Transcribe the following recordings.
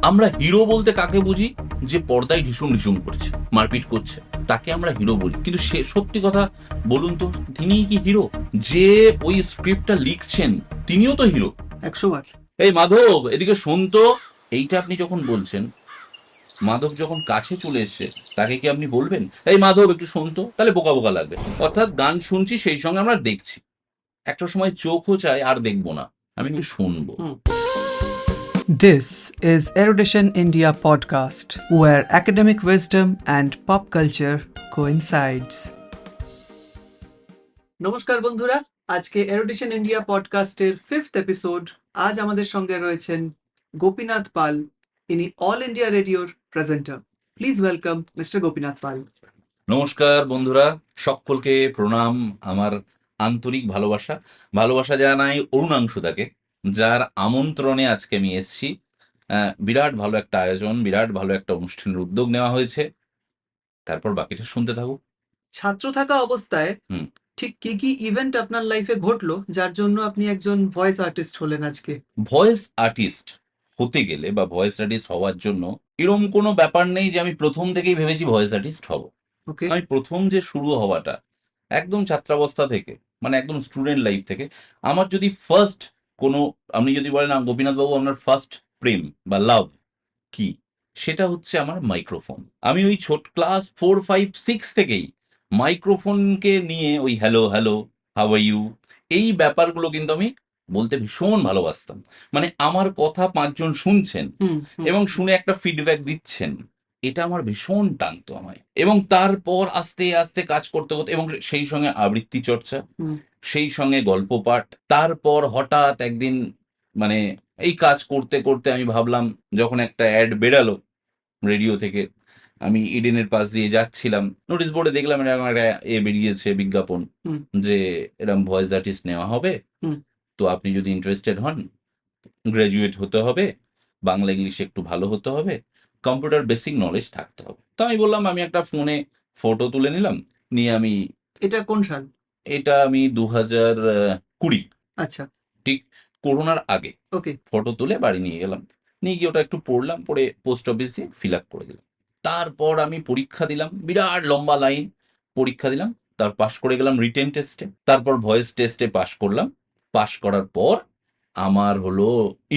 আমরা হিরো বলতে কাকে বুঝি? যে পর্দায় ঢিসুম ঢিসুম করছে, মারপিট করছে, তাকে আমরা হিরো বলি। কিন্তু সে সত্যি কথা বলুন তো, তিনিই কি হিরো? যে ওই স্ক্রিপ্টটা লিখছেন তিনিও তো হিরো 100 বার। এই মাধব এদিকে শোন তো। এইটা আপনি যখন বলছেন, মাধব যখন কাছে চলে এসছে, তাকে কি আপনি বলবেন এই মাধব একটু শোন তো? তাহলে বোকা বোকা লাগবে। অর্থাৎ গান শুনছি, সেই সঙ্গে আমরা দেখছি। একটা সময় চোখও চায় আর দেখবো না, আমি একটু শুনবো। This is Erudition India podcast, where academic wisdom and pop culture coincides. নমস্কার বন্ধুরা, আজকে এরুডিশন ইন্ডিয়া পডকাস্টের 5th এপিসোড। আজ আমাদের সঙ্গে রয়েছেন গোপীনাথ পাল। ইনি অল ইন্ডিয়া রেডিওর presenter. Please welcome mister Gopinath Pal. নমস্কার বন্ধুরা, সকলকে প্রণাম, আমার আন্তরিক ভালোবাসা জানাই অরুণাংশুদাকে, যার আমন্ত্রণে আজকে আমি এসেছি। বিরাট ভালো একটা আয়োজন, বিরাট ভালো একটা অনুষ্ঠানের উদ্যোগ নেওয়া হয়েছে। তারপর বাকিটা শুনতে থাকুক। ছাত্র থাকা অবস্থায় হুম। ঠিক কি কি ইভেন্ট আপনার লাইফে ঘটলো যার জন্য আপনি একজন ভয়েস আর্টিস্ট হলেন আজকে? ভয়েস আর্টিস্ট হতে গেলে বা ভয়েস আর্টিস্ট হওয়ার জন্য এরকম কোনো ব্যাপার নেই যে আমি প্রথম থেকেই ভেবেছি ভয়েস আর্টিস্ট হব। ওকে। আমি প্রথম যে শুরু হওয়াটা একদম ছাত্রাবস্থা থেকে, মানে একদম স্টুডেন্ট লাইফ থেকে। আমার যদি ফার্স্ট কোনো, আপনি যদি বলেন গোপীনাথ বাবু আপনার ফার্স্ট প্রেম বা লাভ কি, সেটা হচ্ছে আমার মাইক্রোফোন। আমি ওই ছোট ক্লাস 4, 5, 6 থেকেই মাইক্রোফোনকে নিয়ে ওই hello hello, how are you, এই ব্যাপারগুলো কিন্তু আমি বলতে ভীষণ ভালোবাসতাম। মানে আমার কথা 5 জন শুনছেন এবং শুনে একটা ফিডব্যাক দিচ্ছেন, এটা আমার ভীষণ টানতো আমায়। এবং তারপর আস্তে আস্তে কাজ করতে করতে, এবং সেই সঙ্গে আবৃত্তি চর্চা, সেই সঙ্গে গল্প পাঠ। তারপর হঠাৎ একদিন মানে এই কাজ করতে করতে আমি ভাবলাম, যখন একটা অ্যাড বেরালো রেডিও থেকে, আমি ইডেনের পাশ দিয়ে যাচ্ছিলাম, নোটিশ বোর্ডে দেখলাম এরকম একটা বেরিয়েছে বিজ্ঞাপন যে এরকম ভয়েস আর্টিস্ট নেওয়া হবে, তো আপনি যদি ইন্টারেস্টেড হন, গ্রাজুয়েট হতে হবে, বাংলা ইংলিশ একটু ভালো হতে হবে, কম্পিউটার বেসিক নলেজ থাকতে হবে। তো আমি বললাম, আমি একটা ফোনে ফটো তুলে নিলাম, নিয়ে আমি, এটা কোন সাল? এটা আমি 2020, আচ্ছা, ঠিক করোনার আগে ওকে। ফটো তুলে বাড়ি নিয়ে গেলাম। নিয়ে গিয়ে ওটা একটু পড়লাম, পড়ে পোস্ট অফিসে ফিল আপ করে দিলাম। তারপর আমি পরীক্ষা দিলাম, বিরাট লম্বা লাইন, পরীক্ষা দিলাম, তার পাশ করে গেলাম রিটেন টেস্টে, তারপর ভয়েস টেস্টে পাশ করলাম। পাশ করার পর আমার হলো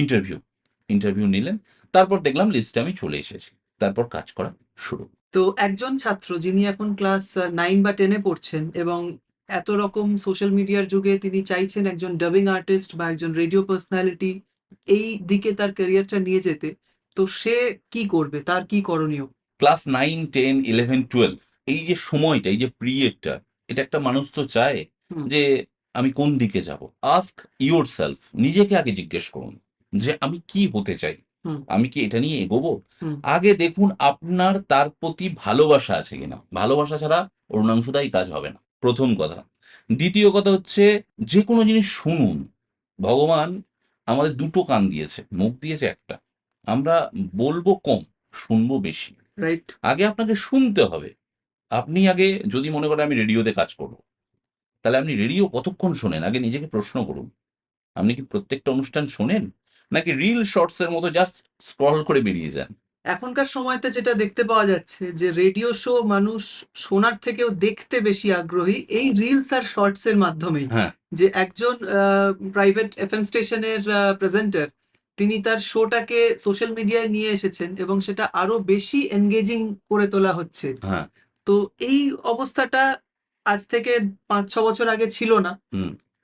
ইন্টারভিউ নিলেন, তারপর দেখলাম লিস্টে আমি চলে এসেছি, তারপর কাজ করা শুরু। তো একজন ছাত্র যিনি এখন ক্লাস 9 বা 10-এ পড়ছেন এবং এত রকম সোশ্যাল মিডিয়ার যুগে তিনি চাইছেন একজন ডাবিং আর্টিস্ট বা একজন রেডিও পার্সোনালিটি এই দিকে তার ক্যারিয়ারটা নিয়ে যেতে, তো সে কি করবে, তার কি করণীয়? ক্লাস 9, 10, 11, 12, এই যে সময়টা, এই যে পিরিয়ডটা, এটা একটা মানুষ তো চায় যে আমি কোন দিকে যাব। আস্ক ইউর সেলফ, নিজেকে আগে জিজ্ঞেস করুন যে আমি কি হতে চাই, আমি কি এটা নিয়ে এগোবো। আগে দেখুন আপনার তার প্রতি ভালোবাসা আছে কিনা। ভালোবাসা ছাড়া অরুণাংশুদাই কাজ হবে না, প্রথম কথা। দ্বিতীয় কথা হচ্ছে, যে কোনো জিনিস শুনুন। ভগবান আমাদের দুটো কান দিয়েছে, মুখ দিয়েছে একটা। আমরা বলবো কম, শুনবো বেশি। রাইট। আগে আপনাকে শুনতে হবে। আপনি আগে যদি মনে করেন আমি রেডিওতে কাজ করব, তাহলে আপনি রেডিও কতক্ষণ শোনেন? আগে নিজেকে প্রশ্ন করুন। আপনি কি প্রত্যেকটা অনুষ্ঠান শোনেন, নাকি রিল শর্টস এর মতো জাস্ট স্ক্রল করে বেরিয়ে যান? এখনকার সময়তে যেটা দেখতে পাওয়া যাচ্ছে যে রেডিও শো মানুষ শোনার থেকেও দেখতে বেশি আগ্রহী এই রিলস আর শর্টস এর মাধ্যমেই। হ্যাঁ, যে একজন প্রাইভেট এফএম স্টেশনের প্রেজেন্টার, তিনি তার শোটাকে সোশ্যাল মিডিয়ায় নিয়ে এসেছেন এবং সেটা আরো বেশি এনগেজিং করে তোলা হচ্ছে। হ্যাঁ। তো এই অবস্থাটা আজ থেকে 5-6 বছর আগে ছিল না।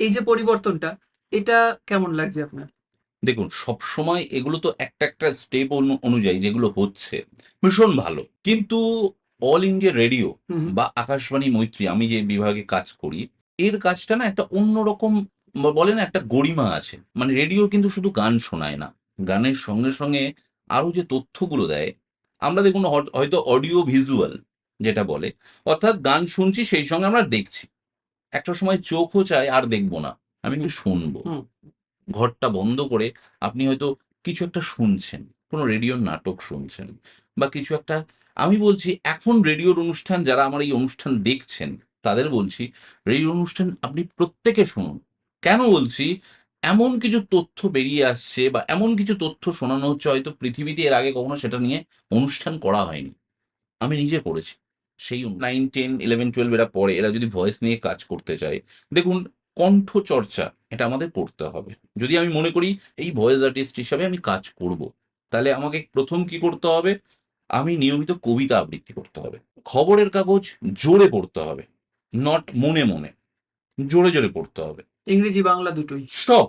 এই যে পরিবর্তনটা, এটা কেমন লাগছে আপনার? দেখুন, সবসময় এগুলো তো একটা একটা স্টেপ অনুযায়ী যেগুলো হচ্ছে ভীষণ ভালো, কিন্তু অল ইন্ডিয়া রেডিও বা আকাশবাণী মৈত্রী, আমি যে বিভাগে কাজ করি, এর কাজটা না একটা অন্যরকম, বলে না একটা গরিমা আছে। মানে রেডিও কিন্তু শুধু গান শোনায় না, গানের সঙ্গে সঙ্গে আরো যে তথ্যগুলো দেয়। আমরা দেখুন হয়তো অডিও ভিজুয়াল যেটা বলে, অর্থাৎ গান শুনছি সেই সঙ্গে আমরা দেখছি। একটা সময় চোখও চায় আর দেখবো না, আমি একটু শুনবো। ঘরটা বন্ধ করে আপনি হয়তো কিছু একটা শুনছেন, কোনো রেডিওর নাটক শুনছেন বা কিছু একটা। আমি বলছি এখন রেডিওর অনুষ্ঠান, যারা আমার এই অনুষ্ঠান দেখছেন তাদের বলছি, রেডিও অনুষ্ঠান আপনি প্রত্যেকে শুনুন। কেন বলছি? এমন কিছু তথ্য বেরিয়ে আসছে বা এমন কিছু তথ্য শোনানো হচ্ছে হয়তো পৃথিবীতে এর আগে কখনো সেটা নিয়ে অনুষ্ঠান করা হয়নি। আমি নিজে করেছি। সেই 9, 10, 11, 12 এরা পড়ে, এরা যদি ভয়েস নিয়ে কাজ করতে চায়, দেখুন কণ্ঠ চর্চা এটা আমাদের করতে হবে। যদি আমি মনে করি এই ভয়েস আর্টিস্ট হিসাবে আমি কাজ করব, তাহলে আমাকে ১ম কি করতে হবে? আমি নিয়মিত কবিতা আবৃত্তি করতে হবে। খবরের কাগজ জোরে পড়তে হবে। নট মনে, মনে। জোরে, জোরে পড়তে হবে। ইংরেজি বাংলা দুটোই। সব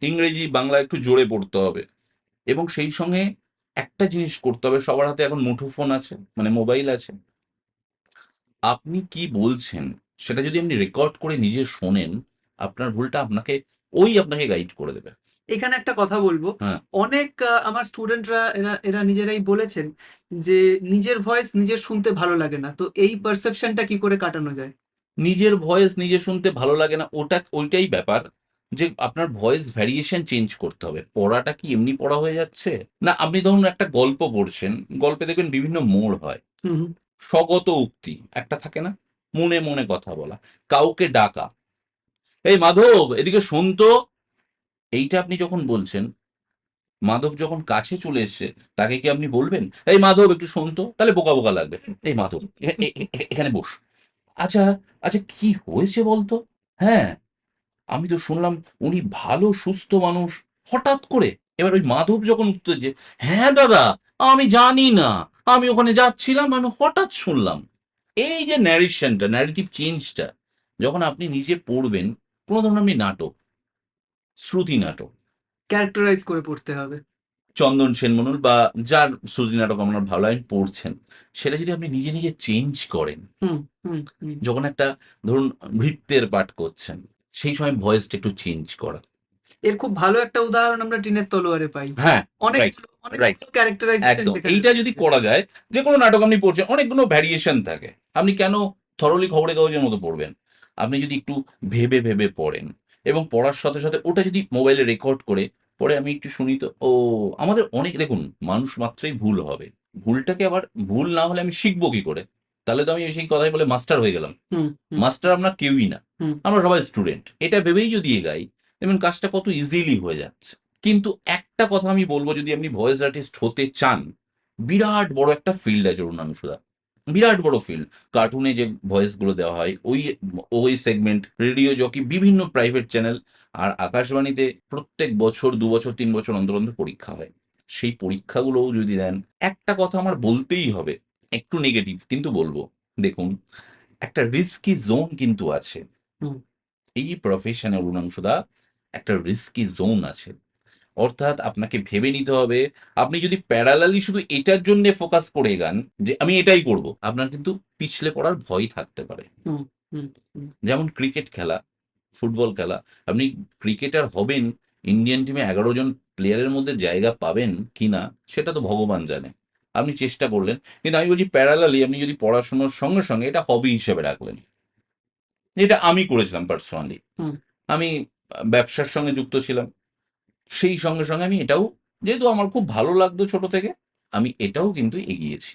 ইংরেজি, বাংলা একটু জোরে পড়তে হবে এবং সেই সঙ্গে একটা জিনিস করতে হবে, সবার হাতে এখন মুঠোফোন আছে, মানে মোবাইল আছে। আপনি কি বলছেন সেটা যদি আপনি রেকর্ড করে নিজে শোনেন, আপনার ভুলটা আপনাকে গাইড করে দেবে। এখানে একটা কথা বলবো, হ্যাঁ, অনেক আমার স্টুডেন্টরা এরা এরা নিজেরাই বলেছেন যে নিজের ভয়েস নিজের শুনতে ভালো লাগে না, তো এই পারসেপশনটা কি করে কাটানো যায়? নিজের ভয়েস নিজে শুনতে ভালো লাগে না, ওইটাই ব্যাপার যে আপনার ভয়েস ভ্যারিয়েশন চেঞ্জ করতে হবে। পড়াটা কি এমনি পড়া হয়ে যাচ্ছে? না, আপনি ধরুন একটা গল্প পড়ছেন, গল্পে দেখবেন বিভিন্ন মোড় হয়। হুম হুম। স্বগত উক্তি একটা থাকে না? মনে, মনে কথা বলা, কাউকে ডাকা, "এই মাধব এদিকে শোন তো।" এইটা আপনি যখন বলছেন, মাধব যখন কাছে চলে এসছে, তাকে কি আপনি বলবেন, "এই মাধব একটু শোন তো?" তাহলে বোকা, বোকা লাগবে। "এই মাধব এখানে বস। আচ্ছা, আচ্ছা কি হয়েছে বলতো? হ্যাঁ, আমি তো শুনলাম উনি ভালো সুস্থ মানুষ। হঠাৎ করে?" এবার ওই মাধব যখন উত্তর যে, "হ্যাঁ দাদা, আমি জানি না। আমি ওখানে যাচ্ছিলাম, আমি হঠাৎ শুনলাম।" এই যে ন্যারেশনটা, ন্যারেটিভ চেঞ্জটা যখন আপনি নিজে পড়বেন, কোনো ধরুন আপনি নাটক, শ্রুতি নাটক, ক্যারেক্টারাইজ করে পড়তে হবে। চন্দন সেনমনুল বা যার শ্রুতি নাটক আপনার ভালো লাগে পড়ছেন, সেটা যদি আপনি নিজে, নিজে চেঞ্জ করেন, হুম হুম হুম। যখন একটা ধরুন ভৃত্যের পাঠ করছেন, সেই সময় ভয়েসটা একটু চেঞ্জ করা। এর খুব ভালো একটা উদাহরণ আমরা টিনের তলোয়ারে পাই। হ্যাঁ, রাইট, অনেকগুলো রাইট। অনেকগুলো ক্যারেক্টারাইজেশন একদম। সেখানে এইটা যদি রয়েছে। করা যায়, যেকোনো নাটক আপনি পড়ছেন, অনেকগুলো ভ্যারিয়েশন থাকে। আপনি কেন থরলি খবরের কাগজের মতো পড়বেন? আপনি যদি একটু ভেবে, ভেবে পড়েন এবং পড়ার সাথে, সাথে ওটা যদি মোবাইলে রেকর্ড করে, পরে আমি একটু শুনি তো, ও আমাদের অনেক দেখুন মানুষ মাত্রই ভুল হবে। ভুলটাকে আবার ভুল না হলে আমি শিখব কি করে? তাহলে তো আমি সেই কথাই বলে মাস্টার হয়ে গেলাম। হুম হুম মাস্টার আমরা কেউই না। হুম। আমরা সবাই স্টুডেন্ট। এটা ভেবেই যদি এগাই, দেখবেন কাজটা কত ইজিলি হয়ে যাচ্ছে। কিন্তু একটা কথা আমি বলব, যদি আপনি ভয়েস আর্টিস্ট হতে চান, বিরাট বড় একটা ফিল্ড আছে অরুণাংশুদা। বিরাট বড় ফিল্ড। কার্টুনে যে ভয়েস গুলো দেওয়া হয়, ওই সেগমেন্ট, রেডিও জকি, বিভিন্ন প্রাইভেট চ্যানেল, আর আকাশবাণীতে প্রত্যেক বছর ২ বছর ৩ বছর অন্তর, অন্তর পরীক্ষা হয়। সেই পরীক্ষাগুলোও যদি দেন, একটা কথা আমার বলতেই হবে, একটু নেগেটিভ কিন্তু বলব। দেখুন, একটা রিস্কি জোন কিন্তু আছে। হুম। এই প্রফেশনে অরুণাংশুদা একটা রিস্কি জোন আছে। অর্থাৎ আপনাকে ভেবে নিতে হবে, আপনি যদি প্যারালালি শুধু এটার জন্য ফোকাস করে এগান যে আমি এটাই করব, আপনার কিন্তু পিছলে পড়ার ভয় থাকতে পারে। হুম হুম হুম। যেমন ক্রিকেট খেলা, ফুটবল খেলা, আপনি ক্রিকেটার হবেন, ইন্ডিয়ান টিমে ১১ জন প্লেয়ারের মধ্যে জায়গা পাবেন কিনা সেটা তো ভগবান জানে। আপনি চেষ্টা করলেন। কিন্তু আমি বলছি প্যারালালি আপনি যদি পড়াশোনার সঙ্গে, সঙ্গে এটা হবি হিসেবে রাখলেন। যেটা আমি করেছিলাম পার্সোনালি। হুম। আমি ব্যবসার সঙ্গে যুক্ত ছিলাম। সেই সঙ্গে, সঙ্গে আমি এটাও, যেহেতু আমার খুব ভালো লাগতো ছোট থেকে, আমি এটাও কিন্তু এগিয়েছি।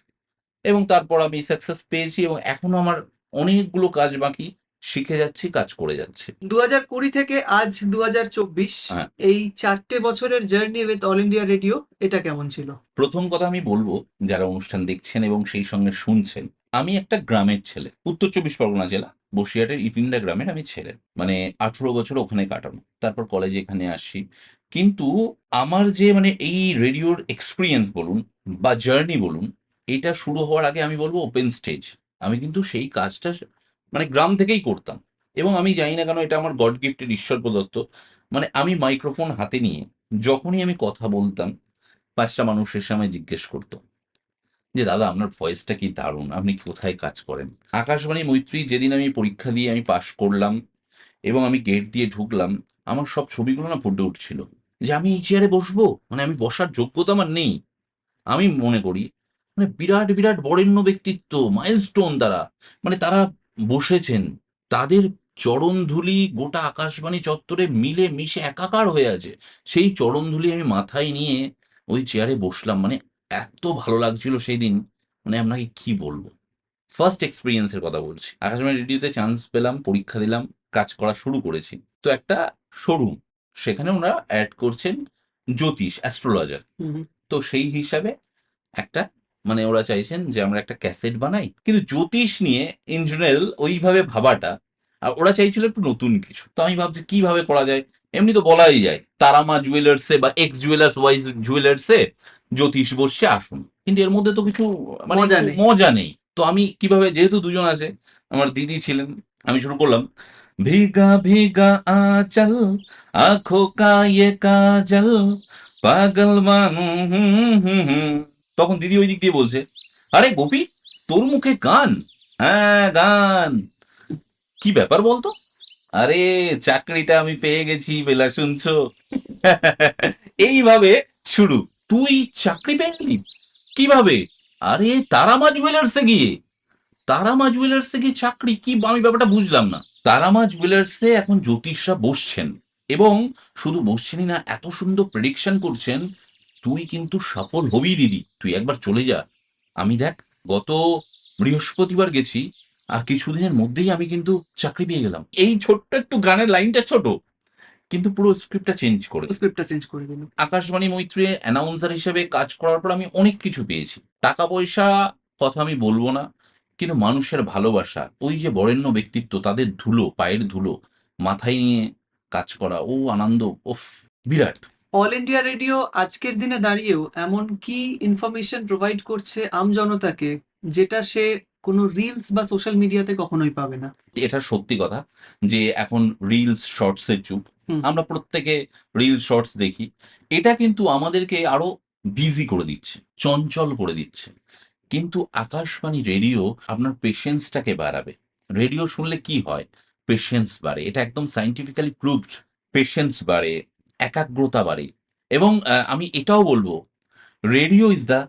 এবং তারপর আমি সাকসেস পেয়েছি এবং এখনো আমার অনেকগুলো কাজ বাকি। শিখে যাচ্ছি, কাজ করে যাচ্ছি। ২০২০ থেকে আজ ২০২৪, হ্যাঁ, এই ৪টে বছরের journey with all India radio এটা কেমন ছিল? ১ম কথা আমি বলব, যারা অনুষ্ঠান দেখছেন এবং সেই সঙ্গে শুনছেন, আমি একটা গ্রামের ছেলে। উত্তর ২৪ পরগনা জেলা, বসিরহাটের ইটিন্ডা গ্রামের আমি ছেলে। মানে ১৮ বছর ওখানে কাটানো। তারপর কলেজে এখানে আসি। কিন্তু আমার যে মানে এই রেডিওর এক্সপেরিয়েন্স বলুন বা জার্নি বলুন, এটা শুরু হওয়ার আগে আমি বলব ওপেন স্টেজ। আমি কিন্তু সেই কাজটা মানে গ্রাম থেকেই করতাম। এবং আমি জানি না কেন এটা আমার গড গিফটেড, ঈশ্বর প্রদত্ত। মানে আমি মাইক্রোফোন হাতে নিয়ে যখনই আমি কথা বলতাম, ৫ টা মানুষ এসে আমায় জিজ্ঞেস করত যে, "দাদা আপনার ভয়েসটা কি দারুণ! আপনি কোথায় কাজ করেন?" আকাশবাণী মৈত্রী যেদিন আমি পরীক্ষা দিয়ে আমি পাস করলাম এবং আমি গেট দিয়ে ঢুকলাম, আমার সব ছবিগুলো না ফুটে উঠছিল। যে আমি এই চেয়ারে বসবো? মানে আমি বসার যোগ্যতা আমার নেই। আমি মনে করি মানে বিরাট, বিরাট বরেণ্য ব্যক্তিত্ব, মাইলস্টোন তারা। মানে তারা বসেছেন। তাদের চরণধূলি গোটা আকাশবাণী চত্বরে মিলে মিশে একাকার হয়ে আছে। সেই চরণধূলি আমি মাথায় নিয়ে ওই চেয়ারে বসলাম। মানে এত ভালো লাগছিল সেইদিন, মানে আপনাকে কি বলবো? ফার্স্ট এক্সপেরিয়েন্স এর কথা বলছি। আকাশবাণী রেডিওতে চান্স পেলাম, পরীক্ষা দিলাম, কাজ করা শুরু করেছি। তো একটা শোরুম। সেখানে ওনারা অ্যাড করছেন জ্যোতিষ, অ্যাস্ট্রোলজার। হুম, হুম। তো সেই হিসাবে একটা মানে ওরা চাইছেন যে আমরা একটা ক্যাসেট বানাই, কিন্তু জ্যোতিষ নিয়ে ইন জেনারেল ওইভাবে ভাবাটা, আর ওরা চাইছিল একটু নতুন কিছু। তো আমি ভাবছি কিভাবে করা যায়। এমনি তো বলাই যায় তারামা জুয়েলার্সে বা এক্স জুয়েলার্স ওয়াই জুয়েলার্সে জ্যোতিষ বসছে আসুন, কিন্তু এর মধ্যে তো কিছু মানে মজা একটু নেই। মজা নেই। তো আমি কিভাবে, যেহেতু দুজন আছে, আমার দিদি ছিলেন, আমি শুরু করলাম, ভीगा भीगा आंचल आंखों का ये काजल পাগল তখন দিদি ওই দিক দিয়ে বলছে, আরে গোপী, তোর মুখে গান? হ্যাঁ গান। কি ব্যাপার বলতো? আরে চাকরিটা আমি পেয়ে গেছি বেলা, শুনছো? এইভাবে শুরু। তুই চাকরি পেয়ে গেলি কিভাবে? আরে তারামা জুয়েলার্সে গিয়ে। তারামা জুয়েলার্সে গিয়ে চাকরি? কি, আমি ব্যাপারটা বুঝলাম না। তারামা জুয়েলার্সে এখন জ্যোতিষরা বসছেন, এবং শুধু বসছেনই না, এত সুন্দর প্রেডিকশন করছেন, তুই কিন্তু সফল হবি দিদি, তুই একবার চলে যা। আমি দেখ, গত বৃহস্পতিবার গেছি, আর কিছুদিনের মধ্যেই আমি কিন্তু চাকরি পেয়ে গেলাম। এই ছোট্ট একটু গানের লাইনটা ছোট, কিন্তু পুরো স্ক্রিপ্টটা চেঞ্জ করে দিল। স্ক্রিপ্টটা চেঞ্জ করে দিল। আকাশবাণী মৈত্রীর অ্যানাউন্সার হিসেবে কাজ করার পর আমি অনেক কিছু পেয়েছি। টাকা পয়সা কথা আমি বলবো না, কিন্তু মানুষের ভালোবাসা, ওই যে বরেণ্য ব্যক্তিত্ব, তাদের ধুলো, পায়ের ধুলো মাথায় নিয়ে কাজ করা, ও আনন্দ, ওফ, বিরাট। অল ইন্ডিয়া রেডিও আজকের দিনে দাঁড়িয়েও এমন কি ইনফরমেশন প্রোভাইড করছে আমজনতাকে, যেটা সে কোনো রিলস বা সোশ্যাল মিডিয়াতে কখনোই পাবে না। এটা সত্যি কথা যে এখন রিলস শর্টসের যুগ। হুম। আমরা প্রত্যেকে রিল শর্টস দেখি। এটা কিন্তু আমাদেরকে আরো বিজি করে দিচ্ছে, চঞ্চল করে দিচ্ছে। কিন্তু আকাশবাণী রেডিও আপনার পেশেন্সটাকে বাড়াবে। রেডিও শুনলে কি হয়? পেশেন্স বাড়ে, এটা একদম সায়েন্টিফিক্যালি প্রুভড। পেশেন্স বাড়ে, একাগ্রতা বাড়ে। এবং আমি এটাও বলবো, radio is the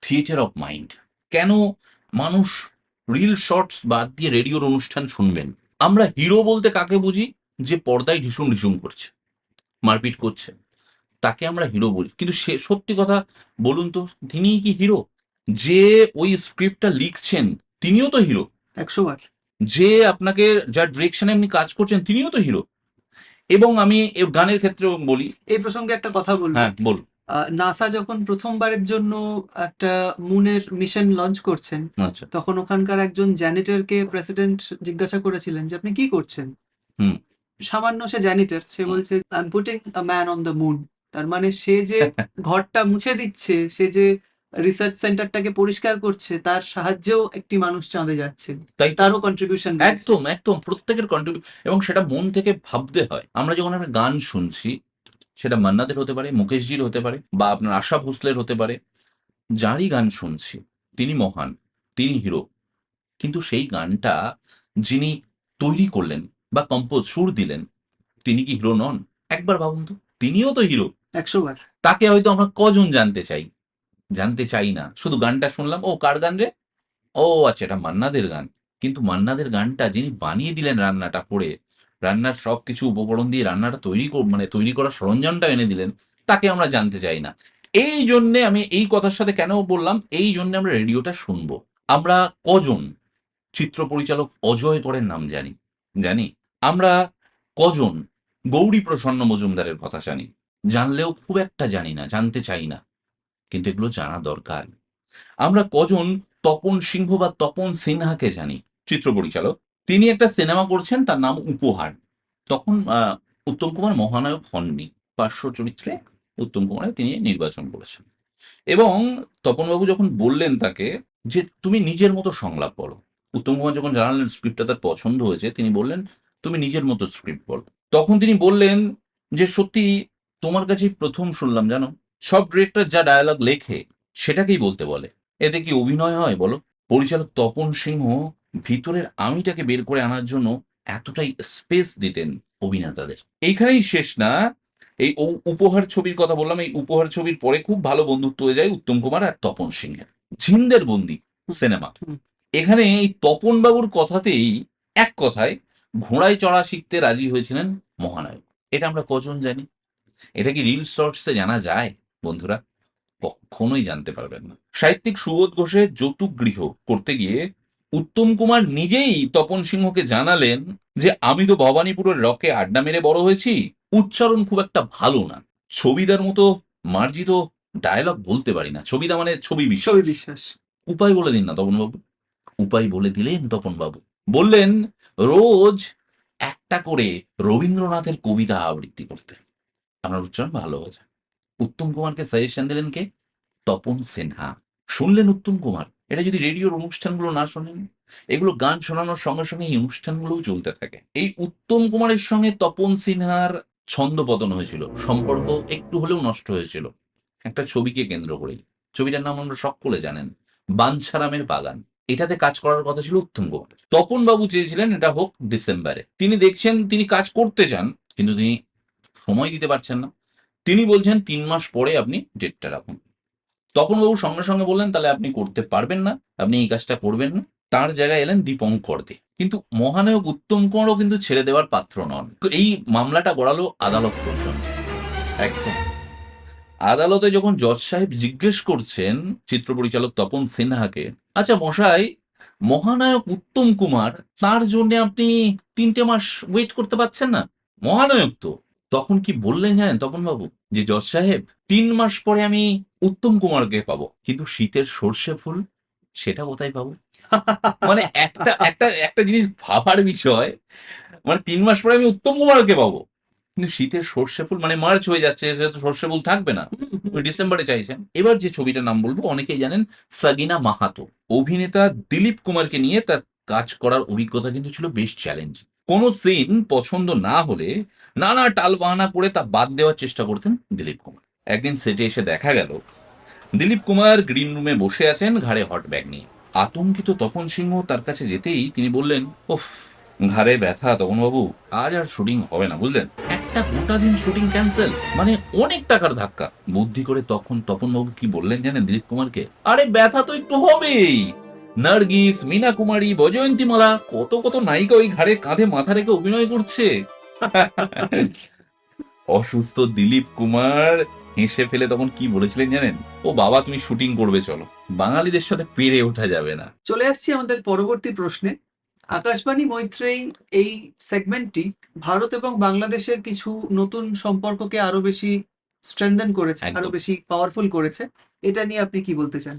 theatre of mind. কেন মানুষ রিল শর্টস বাদ দিয়ে রেডিওর অনুষ্ঠান শুনবেন? আমরা হিরো বলতে কাকে বুঝি? যে পর্দায় ঢিসুম ঢিসুম করছে, মারপিট করছে, তাকে আমরা হিরো বলি। কিন্তু সে সত্যি কথা বলুন তো, তিনিই কি হিরো? যে ওই স্ক্রিপ্টটা লিখছেন, তিনিও তো হিরো। 100 বার। যে আপনাকে, যার ডিরেকশনে এমনি কাজ করছেন, তিনিও তো হিরো। এবং আমি গানের ক্ষেত্রেও বলি। এই প্রসঙ্গে একটা কথা বলবো। হ্যাঁ বল। নাসা যখন প্রথমবারের জন্য একটা মুনের মিশন লঞ্চ করছেন, আচ্ছা। তখন ওখানকার একজন জ্যানিটরকে প্রেসিডেন্ট জিজ্ঞাসা করেছিলেন যে আপনি কি করছেন। হুম। সামান্য সে জ্যানিটর, সে বলছে I am putting a man on the moon. তার মানে সে যে ঘরটা মুছে দিচ্ছে, সে যে রিসার্চ সেন্টারটাকে পরিষ্কার করছে, তার সাহায্যেও একটি মানুষ চাঁদে যাচ্ছে, তাই তো। তারও কন্ট্রিবিউশন রয়েছে। একদম একদম প্রত্যেকের কন্ট্রিবিউট, এবং সেটা মন থেকে ভাবতে হয়। আমরা যখন একটা গান শুনছি, সেটা মান্নাদের হতে পারে, মুকেশজির হতে পারে, বা আপনার আশা ভোসলের হতে পারে, যারই গান শুনছি, তিনি মহান, তিনি হিরো। কিন্তু সেই গানটা যিনি তৈরি করলেন বা কম্পোজ, সুর দিলেন, তিনি কি হিরো নন? একবার ভাবুন তো, তিনিও তো হিরো। 100 বার। তাকে হয়তো আমরা কজন জানতে চাই? জানতে চাই না। শুধু গানটা শুনলাম, ও কার গান রে? ও আচ্ছা, এটা মান্নাদের গান। কিন্তু মান্নাদের গানটা যিনি বানিয়ে দিলেন, রান্নাটা করে, রান্নার সবকিছু উপকরণ দিয়ে রান্নাটা মানে তৈরি করার সরঞ্জামটা এনে দিলেন, তাকে আমরা জানতে চাই না। এই জন্যে আমি এই কথার সাথে কেন বললাম, এই জন্য আমরা রেডিওটা শুনবো। আমরা কজন চিত্র পরিচালক অজয় করের নাম জানি? জানি। আমরা কজন গৌরী প্রসন্ন মজুমদারের কথা জানি? জানলেও খুব একটা জানি না, জানতে চাই না, কিন্তু এগুলো জানা দরকার। আমরা কজন তপন সিংহ বা তপন সিনহাকে জানি, চিত্র পরিচালক? তিনি একটা সিনেমা করছেন, তার নাম উপহার। তখন উত্তম কুমার মহানায়ক হননি, পার্শ্ব চরিত্রে উত্তম কুমার তিনি নির্বাচন করেছেন। এবং তপনবাবু যখন বললেন তাকে যে তুমি নিজের মতো সংলাপ বলো, উত্তম কুমার যখন জানালেন স্ক্রিপ্টটা তার পছন্দ হয়েছে, তিনি বললেন তুমি নিজের মতো স্ক্রিপ্ট বলো। তখন তিনি বললেন যে সত্যি তোমার কাছেই প্রথম শুনলাম, জানো, সব ডিরেক্টর যা ডায়ালগ লেখে সেটাকেই বলতে বলে, এতে কি অভিনয় হয় বলো? পরিচালক তপন সিংহ ভিতরের আমিটাকে বের করে আনার জন্য এতটাই স্পেস দিতেন অভিনেতাদের। এইখানেই শেষ না। এই উপহার ছবির কথা বললাম, এই উপহার ছবির পরে খুব ভালো বন্ধুত্ব হয়ে যায় উত্তম কুমার আর তপন সিংহের। ঝিন্দের বন্দি সিনেমা, হুম। এখানে এই তপন বাবুর কথাতেই, এক কথায়, ঘোড়ায় চড়া শিখতে রাজি হয়েছিলেন মহানায়ক। এটা আমরা কজন জানি? এটা কি রিল শর্টসে জানা যায় বন্ধুরা? কখনোই জানতে পারবেন না। সাহিত্যিক সুবোধ ঘোষের যৌতুক গৃহ করতে গিয়ে উত্তম কুমার নিজেই তপন সিংহকে জানালেন যে আমি তো ভবানীপুরের রকে আড্ডা মেরে বড় হয়েছি, উচ্চারণ খুব একটা ভালো না, ছবিদার মতো মার্জিত ডায়লগ বলতে পারি না। ছবিদা মানে ছবি ছবি বিশ্বাস। বিশ্বাস। উপায় বলে দিন না তপনবাবু। উপায় বলে দিলেন তপনবাবু। বললেন রোজ একটা করে রবীন্দ্রনাথের কবিতা আবৃত্তি করতে, আপনার উচ্চারণ ভালো হয়েছে। উত্তম কুমারকে সাজেশন দিলেন কে? তপন সিনহা। শুনলেন উত্তম কুমার? এটা যদি রেডিওর অনুষ্ঠানগুলো না শোনেন, এগুলো গান শোনানোর সঙ্গে সঙ্গে এই অনুষ্ঠানগুলোও চলতে থাকে। এই উত্তম কুমারের সঙ্গে তপন সিনহার ছন্দপতন হয়েছিল, সম্পর্ক একটু হলেও নষ্ট হয়েছিল একটা ছবিকে কেন্দ্র করেই। ছবিটার নাম আমরা সকলে জানেন, বাঞ্ছারামের বাগান। এটাতে কাজ করার কথা ছিল উত্তম কুমার। তপন বাবু চেয়েছিলেন এটা হোক ডিসেম্বরে। তিনি দেখছেন তিনি কাজ করতে চান, কিন্তু তিনি সময় দিতে পারছেন না। তিনি বলছেন ৩ মাস পরে আপনি ডেটটা রাখুন। তপনবাবু সঙ্গে সঙ্গে বললেন তাহলে আপনি করতে পারবেন না, আপনি এই কাজটা করবেন না। তার জায়গায় এলেন দীপঙ্কর দে। কিন্তু মহানায়ক উত্তম কুমারও কিন্তু ছেড়ে দেওয়ার পাত্র নন। এই মামলাটা গড়ালো আদালত পর্যন্ত। একদম আদালতে যখন জজ সাহেব জিজ্ঞেস করছেন চিত্র পরিচালক তপন সিনহাকে, আচ্ছা মশাই, মহানায়ক উত্তম কুমার, তার জন্য আপনি 3টে মাস ওয়েট করতে পারছেন না, মহানায়ক তো। তখন কি বললেন জানেন তপন বাবু? যে জজ সাহেব, 3 মাস পরে আমি উত্তম কুমারকে পাবো, কিন্তু শীতের সর্ষে ফুল সেটা কোথায় পাবো? মানে একটা একটা একটা জিনিস ভাবার বিষয়, মানে 3 মাস পরে আমি উত্তম কুমারকে পাবো, কিন্তু শীতের সর্ষে ফুল মানে মার্চ হয়ে যাচ্ছে, সেহেতু সর্ষে ফুল থাকবে না। ওই ডিসেম্বরে চাইছেন। এবার যে ছবিটার নাম বলবো অনেকেই জানেন, সাগিনা মাহাতো। অভিনেতা দিলীপ কুমারকে নিয়ে তার কাজ করার অভিজ্ঞতা কিন্তু ছিল বেশ চ্যালেঞ্জ। কোন সিন পছন্দ না হলে নানা টালবাহানা করে তা বাদ দেওয়ার চেষ্টা করতেন দিলীপ কুমার। একদিন সেটে এসে দেখা গেল দিলীপ কুমার গ্রিন রুমে বসে আছেন ঘাড়ে হট ব্যাগ নিয়ে। আতঙ্কিত তপন সিংহ তার কাছে যেতেই তিনি বললেন, ওফ, ঘাড়ে ব্যথা তপন বাবু, আজ আর শুটিং হবে না বুঝলেন, একটা গোটা দিন শুটিং ক্যান্সেল, মানে অনেক টাকার ধাক্কা। বুদ্ধি করে তখন তপন বাবু কি বললেন জানেন দিলীপ কুমারকে? আরে ব্যথা তো একটু হবেই, নার্গিস, মীনা কুমারী, বজয়ন্তীমালা, কত কত নায়িকা ওই ঘাড়ে কাঁধে মাথা রেখে অভিনয় করছে। অসুস্থ দিলীপ কুমার হেসে ফেলে তখন কি বলেছিলেন জানেন? ও বাবা, তুমি শুটিং করবে চলো, বাঙালিদের সাথে পেরে ওঠা যাবে না। চলে আসছি আমাদের পরবর্তী প্রশ্নে। আকাশবাণী মৈত্রেয়ী এই সেগমেন্টটি ভারত এবং বাংলাদেশের কিছু নতুন সম্পর্ককে আরো বেশি স্ট্রেংথেন করেছে, আরো একদম। বেশি পাওয়ারফুল করেছে। এটা নিয়ে আপনি কি বলতে চান?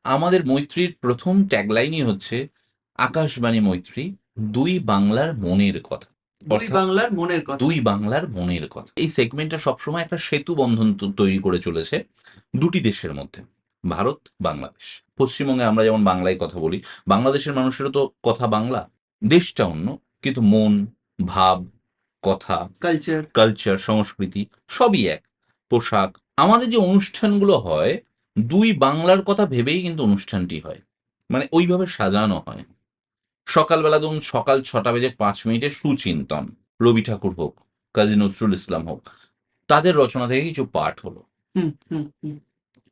আমাদের মৈত্রীর প্রথম ট্যাগলাইনই হচ্ছে আকাশবাণী মৈত্রী, দুই বাংলার মনের কথা। দুই অর্থাৎ বাংলার মনের কথা। দুই বাংলার মনের কথা। এই সেগমেন্টটা সবসময় একটা সেতু বন্ধন তৈরি করে চলেছে দুটি দেশের মধ্যে, ভারত বাংলাদেশ। পশ্চিমবঙ্গে আমরা যেমন বাংলায় কথা বলি, বাংলাদেশের মানুষেরও তো কথা বাংলা, দেশটা অন্য, কিন্তু মন, ভাব, কথা, কালচার। কালচার, সংস্কৃতি সবই এক। পোশাক, আমাদের যে অনুষ্ঠানগুলো হয়, দুই বাংলার কথা ভেবেই কিন্তু অনুষ্ঠানটি হয়, মানে ওইভাবে সাজানো হয়। সকালবেলা ধরুন সকাল 6:05 সুচিন্তন, রবি ঠাকুর হোক, কাজী নজরুল ইসলাম হোক, তাদের রচনা থেকে কিছু পাঠ হলো। হুম হুম হুম।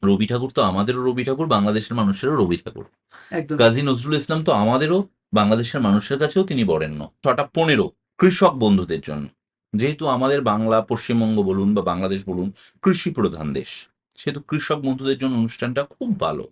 রবি ঠাকুর তো আমাদেরও রবি ঠাকুর, বাংলাদেশের মানুষেরও রবি ঠাকুর। একদম। কাজী নজরুল ইসলাম তো আমাদেরও, বাংলাদেশের মানুষের কাছেও তিনি বরেণ্য। 6:15 কৃষক বন্ধুদের জন্য। যেহেতু আমাদের বাংলা, পশ্চিমবঙ্গ বলুন বা বাংলাদেশ বলুন, কৃষি প্রধান দেশ, সেহেতু কৃষক বন্ধুদের জন্য অনুষ্ঠানটা খুব ভালো,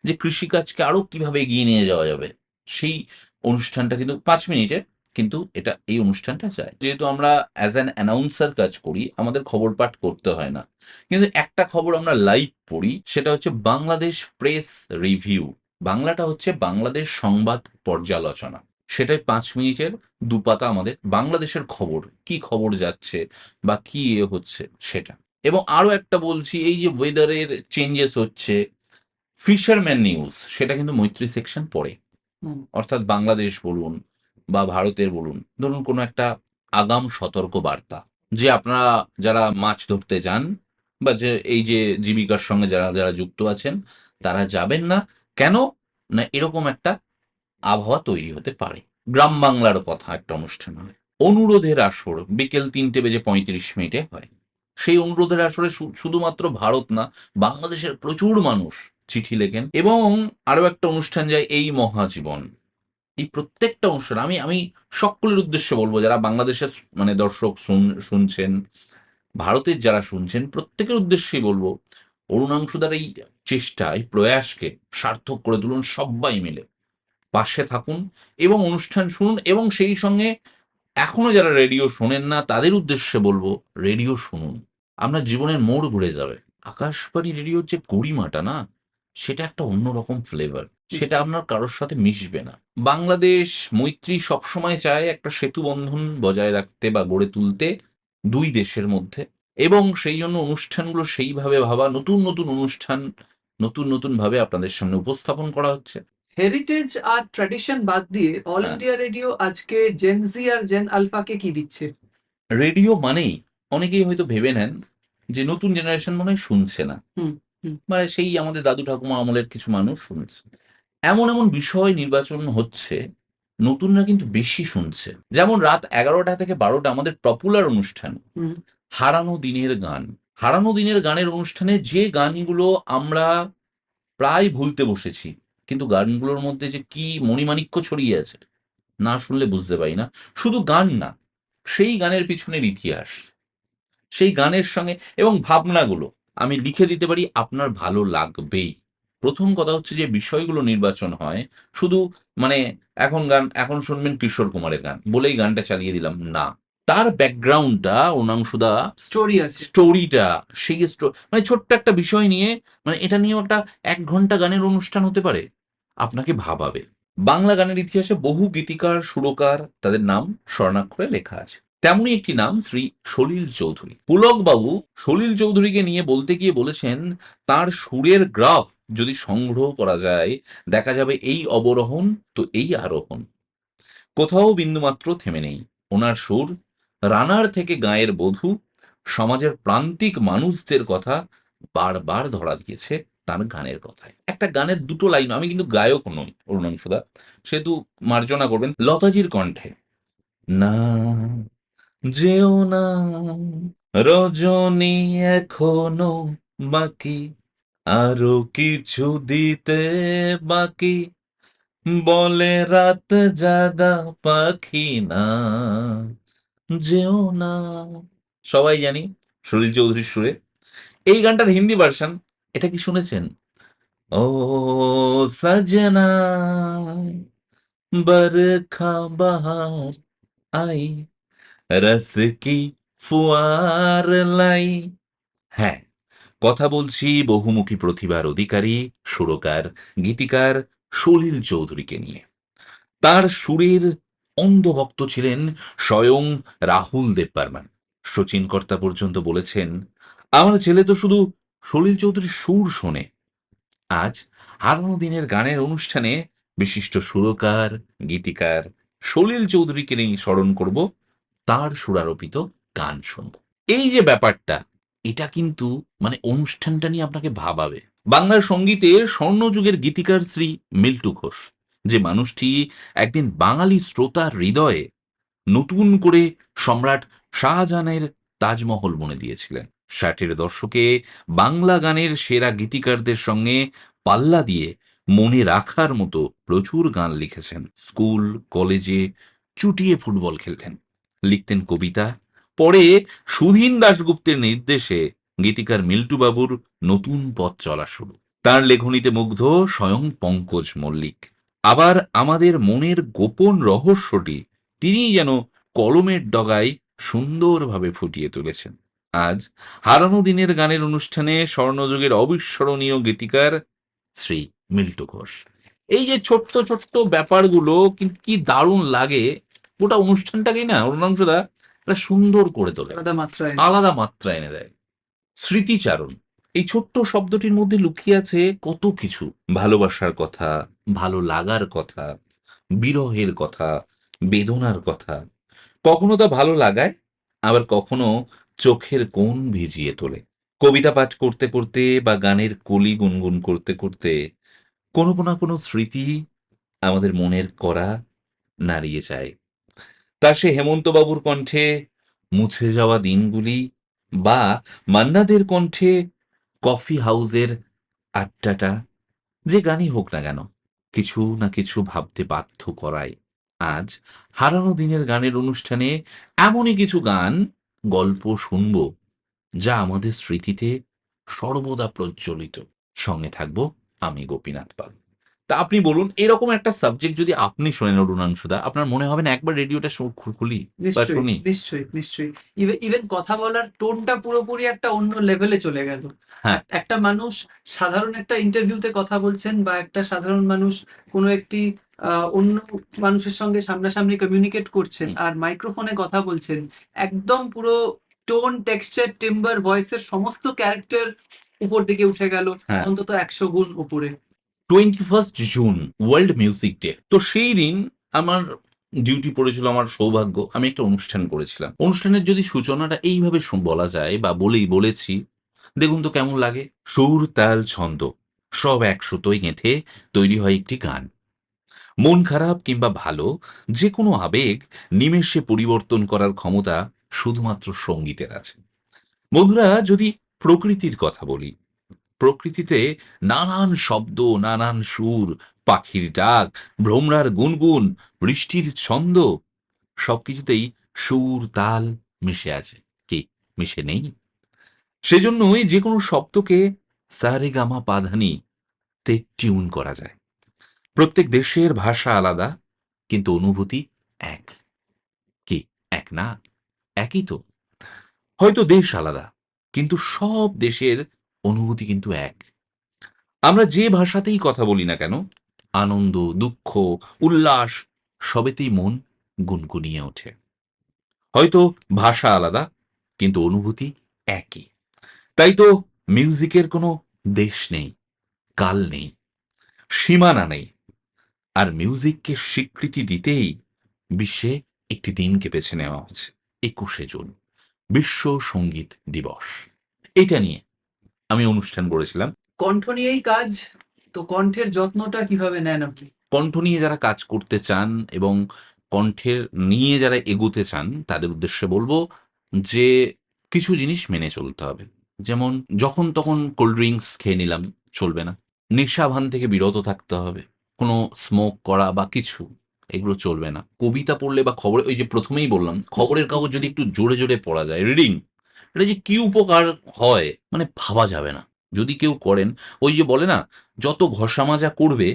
যে কৃষিকাজকে আরো কিভাবে এগিয়ে নিয়ে যাওয়া যাবে, সেই অনুষ্ঠানটা কিন্তু 5 মিনিটের, কিন্তু এটা এই অনুষ্ঠানটা চায়। যেহেতু আমরা অ্যাজ অ্যান অ্যানাউন্সার কাজ করি, আমাদের খবর পাঠ করতে হয় না, কিন্তু একটা খবর আমরা লাইভ পড়ি, সেটা হচ্ছে বাংলাদেশ প্রেস রিভিউ। বাংলাটা হচ্ছে বাংলাদেশ সংবাদ পর্যালোচনা। সেটাই 5 মিনিটের, দুপাতা আমাদের বাংলাদেশের খবর, কি খবর যাচ্ছে বা কি হচ্ছে সেটা। এবং আরো একটা বলছি, এই যে ওয়েদারের চেঞ্জেস হচ্ছে, ফিশারম্যান নিউজ সেটা কিন্তু মৈত্রী সেকশন পড়ে। হুম। অর্থাৎ বাংলাদেশ বলুন বা ভারতের বলুন, ধরুন কোনো একটা আগাম সতর্ক বার্তা, যে আপনারা যারা মাছ ধরতে যান বা যে এই যে জীবিকার সঙ্গে যারা যারা যুক্ত আছেন, তারা যাবেন না। কেন? না এরকম একটা আবহাওয়া তৈরি হতে পারে। গ্রাম বাংলার কথা একটা অনুষ্ঠান হয়, অনুরোধের আসর বিকেল 3:35 হয়। সেই অনুরোধের আসরে শুধুমাত্র ভারত না, বাংলাদেশের প্রচুর মানুষ চিঠি লেখেন। এবং আরো একটা অনুষ্ঠান যায়, এই মহাজীবন। এই প্রত্যেকটা অনুষ্ঠান আমি আমি সকলের উদ্দেশ্যে বলবো, যারা বাংলাদেশের মানে দর্শক শুনছেন, ভারতের যারা শুনছেন, প্রত্যেকের উদ্দেশ্যেই বলবো, অরুণাংশুদার এই চেষ্টা, এই প্রয়াসকে সার্থক করে তুলুন, সবাই মিলে পাশে থাকুন এবং অনুষ্ঠান শুনুন, এবং সেই সঙ্গে এখনো যারা রেডিও শোনেন না তাদের উদ্দেশ্যে বলবো, রেডিও শুনুন, আপনার জীবনের মোড় ঘুরে যাবে। আকাশবাণী রেডিওর যে গরিমাটা না, সেটা একটা অন্যরকম ফ্লেভার, সেটা আপনার কারোর সাথে মিশবে না। বাংলাদেশ মৈত্রী সবসময় চায় একটা সেতু বন্ধন বজায় রাখতে বা গড়ে তুলতে দুই দেশের মধ্যে, এবং সেই জন্য অনুষ্ঠানগুলো সেইভাবে ভাবা, নতুন নতুন অনুষ্ঠান নতুন নতুন ভাবে আপনাদের সামনে উপস্থাপন করা হচ্ছে। হেরিটেজ আর ট্র্যাডিশন বাদ দিয়ে অল হ্যাঁ, ইন্ডিয়া রেডিও আজকে জেন জি আর জেন আলফাকে কি দিচ্ছে? রেডিও মানেই অনেকেই হয়তো ভেবে নেন যে নতুন জেনারেশন মনে হয় শুনছে না, হুম, হুম, মানে সেই আমাদের দাদু ঠাকুমা আমলের কিছু মানুষ শুনছে। এমন এমন বিষয় নির্বাচন হচ্ছে, নতুনরা কিন্তু বেশি শুনছে। যেমন রাত 11টা থেকে 12টা আমাদের পপুলার অনুষ্ঠান হুম, হারানো দিনের গান। হারানো দিনের গানের অনুষ্ঠানে যে গানগুলো আমরা প্রায় ভুলতে বসেছি, কিন্তু গানগুলোর মধ্যে যে কি মণিমাণিক্য ছড়িয়ে আছে, না শুনলে বুঝতে পারি না। শুধু গান না, সেই গানের পিছনের ইতিহাস, সেই গানের সঙ্গে এবং ভাবনাগুলো আমি লিখে দিতে পারি, আপনার ভালো লাগবেই। প্রথম কথা হচ্ছে যে বিষয়গুলো নির্বাচন হয় শুধু, মানে এখন গান, এখন শুনবেন কিশোর কুমারের গান বলেই গানটা চালিয়ে দিলাম না, তার ব্যাকগ্রাউন্ডটা অনাংশুদা, স্টোরি আছে। স্টোরিটা, সেই মানে ছোট্ট একটা বিষয় নিয়ে, মানে এটা নিয়েও একটা 1 ঘন্টা গানের অনুষ্ঠান হতে পারে, আপনাকে ভাবাবে। বাংলা গানের ইতিহাসে বহু গীতিকার সুরকার, তাদের নাম স্বর্ণাক্ষরে লেখা আছে। তেমনই একটি নাম শ্রী সলিল চৌধুরী। পুলক বাবু সলিল চৌধুরীকে নিয়ে বলতে গিয়ে বলেছেন, তার সুরের গ্রাফ যদি সংগ্রহ করা যায়, দেখা যাবে এই অবরোহণ তো এই আরোহণ, কোথাও বিন্দুমাত্র থেমে নেই। ওনার সুর রানার থেকে গাঁয়ের বধূ, সমাজের প্রান্তিক মানুষদের কথা বারবার ধরা দিয়েছে তার গানের কথায়। একটা গানের দুটো লাইন, আমি কিন্তু গায়ক নই অরুণাংশুদা, সেহেতু মার্জনা করবেন, লতাজির কণ্ঠে, না যেও না রজনী এখনো বাকি, আরো কিছু দিতে বাকি, বলে রাত জাগা পাখি, না যেও না। সবাই জানি সলিল চৌধুরীর সুরে। এই গানটার হিন্দি ভার্সন, এটা কি শুনেছেন? ও সজনা बरखा बहार आई रस की फुয়ার লাই। হ্যাঁ, কথা বলছি বহুমুখী প্রতিভার অধিকারী সুরকার, গীতিকার সলিল চৌধুরীকে নিয়ে। তার সুরের অন্ধভক্ত ছিলেন স্বয়ং রাহুল দেববর্মন। শচীন কর্তা পর্যন্ত বলেছেন, আমার ছেলে তো শুধু সলিল চৌধুরীর সুর শোনে। আজ হারানো দিনের গানের অনুষ্ঠানে বিশিষ্ট সুরকার, গীতিকার সলিল চৌধুরীকে নিয়ে স্মরণ করব, তার সুরারোপিত গান শুনব। এই যে ব্যাপারটা, এটা কিন্তু মানে অনুষ্ঠানটা নিয়ে আপনাকে ভাবাবে। বাংলার সঙ্গীতের স্বর্ণযুগের গীতিকার শ্রী মিল্টু ঘোষ, যে মানুষটি একদিন বাঙালি শ্রোতার হৃদয়ে নতুন করে সম্রাট শাহজাহানের তাজমহল বনে দিয়েছিলেন। 60-এর দশকে বাংলা গানের সেরা গীতিকারদের সঙ্গে পাল্লা দিয়ে মনে রাখার মতো প্রচুর গান লিখেছেন। স্কুল কলেজে চুটিয়ে ফুটবল খেলতেন, লিখতেন কবিতা। পরে সুধীন দাশগুপ্তের নির্দেশে গীতিকার মিল্টু বাবুর নতুন পথ চলা শুরু। তার লেখনীতে মুগ্ধ স্বয়ং পঙ্কজ মল্লিক। আবার আমাদের মনের গোপন রহস্যটি তিনিই যেন কলমের ডগায় সুন্দরভাবে ফুটিয়ে তুলেছেন। আজ হারানো দিনের গানের অনুষ্ঠানে স্বর্ণযুগের অবিস্মরণীয় গীতিকার শ্রী মিল্টু ঘোষ। এই যে ছোট্ট ছোট্ট ব্যাপারগুলো কিন্তু কি দারুণ লাগে, গোটা অনুষ্ঠানটাকেই না অরুণাংশদা একটা সুন্দর করে তোলে, আলাদা মাত্রায়। আলাদা মাত্রা এনে দেয়। স্মৃতিচারণ, এই ছোট্ট শব্দটির মধ্যে লুকিয়ে আছে কত কিছু, ভালোবাসার কথা, ভালো লাগার কথা, বিরহের কথা, বেদনার কথা। কখনো তা ভালো লাগায়, আবার কখনো চোখের কোণ ভিজিয়ে তোলে। কবিতা পাঠ করতে করতে বা গানের কলি গুনগুন করতে করতে কোনো না কোনো স্মৃতি আমাদের মনের করা নাড়িয়ে যায়। তা সে হেমন্তবাবুর কণ্ঠে মুছে যাওয়া দিনগুলি, বা মান্নাদের কণ্ঠে কফি হাউসের আড্ডাটা, যে গানই হোক না কেন, কিছু না কিছু ভাবতে বাধ্য করায়। আজ হারানো দিনের গানের অনুষ্ঠানে এমনই কিছু গান, গল্প শুনব, যা আমাদের স্মৃতিতে সর্বদা প্রজ্বলিত। সঙ্গে থাকবো আমি গোপীনাথ পাল। তা আপনি বলুন, এরকম একটা সাবজেক্ট যদি আপনি শোনেন অরুণাংশুদা, আপনার মনে হবে না একবার রেডিওটা খুলি বা নিশ্চয়ই, শুনি? নিশ্চয়ই, নিশ্চয়ই। ইভেন কথা বলার টোনটা পুরোপুরি একটা অন্য লেভেলে চলে গেল। হ্যাঁ, একটা মানুষ সাধারণ একটা ইন্টারভিউতে কথা বলছেন বা একটা সাধারণ মানুষ কোনো একটি অন্য মানুষের সঙ্গে সামনাসামনি কমিউনিকেট করছেন হুম, আর মাইক্রোফোনে কথা বলছেন। একদম পুরো টোন, টেক্সচার, টিম্বার, ভয়েসের সমস্ত ক্যারেক্টার উপর দিকে উঠে গেল হ্যাঁ। অন্তত ১০০ গুণ উপরে। 21 জুন ওয়ার্ল্ড মিউজিক ডে। তো সেই দিন আমার ডিউটি পড়েছিল, আমার সৌভাগ্য, আমি একটা অনুষ্ঠান করেছিলাম। অনুষ্ঠানের যদি সূচনাটা এইভাবে বলা যায় বা বলেছি, দেখুন তো কেমন লাগে। সুর, তাল, ছন্দ সব এক সুতোয় গেঁথে তৈরি হয় একটি গান। মন খারাপ কিংবা ভালো যে কোনো আবেগ নিমেষে পরিবর্তন করার ক্ষমতা শুধুমাত্র সঙ্গীতের আছে। বন্ধুরা, যদি প্রকৃতির কথা বলি, প্রকৃতিতে নানান শব্দ, নানান সুর, পাখির ডাক, ভ্রমরার গুনগুন, বৃষ্টির ছন্দ, সবকিছুতেই সুর, তাল মিশে আছে। কি মিশে নেই? সেজন্যই যে কোনো শব্দকে সারেগামা পাধানি তে টিউন করা যায়। প্রত্যেক দেশের ভাষা আলাদা, কিন্তু অনুভূতি এক। কি এক না? একই তো। হয়তো দেশ আলাদা, কিন্তু সব দেশের অনুভূতি কিন্তু এক। আমরা যে ভাষাতেই কথা বলি না কেন, আনন্দ, দুঃখ, উল্লাস সবেতেই মন গুনগুনিয়ে ওঠে। হয়তো ভাষা আলাদা, কিন্তু অনুভূতি একই। তাই তো মিউজিকের কোনো দেশ নেই, কাল নেই, সীমানা নেই। আর মিউজিককে স্বীকৃতি দিতেই বিশ্বে একটি দিনকে বেছে নেওয়া হচ্ছে, 21শে জুন, বিশ্ব সঙ্গীত দিবস। এটা নিয়ে আমি অনুষ্ঠান করেছিলাম। কণ্ঠ নিয়েই কাজ। তো কণ্ঠের যত্নটা কিভাবে নেন আপনি? কণ্ঠ নিয়ে যারা কাজ করতে চান এবং কণ্ঠের নিয়ে যারা এগোতে চান, তাদের উদ্দেশ্যে বলবো যে কিছু জিনিস মেনে চলতে হবে। যেমন যখন তখন কোল্ড ড্রিঙ্কস খেয়ে নিলাম, চলবে না। নেশা ভান থেকে বিরত থাকতে হবে। কোনো স্মোক করা বা কিছু, এগুলো চলবে না। কবিতা পড়লে বা খবরে, ওই যে প্রথমেই বললাম, হুম, খবরের হুম, কাগজ যদি হুম। একটু জোরে জোরে পড়া যায়, রিডিং, এটা যে কি উপকার হয় মানে ভাবা যাবে না। যদি কেউ করেন, ওই যে বলে না, যত ঘষা মাজা করবে,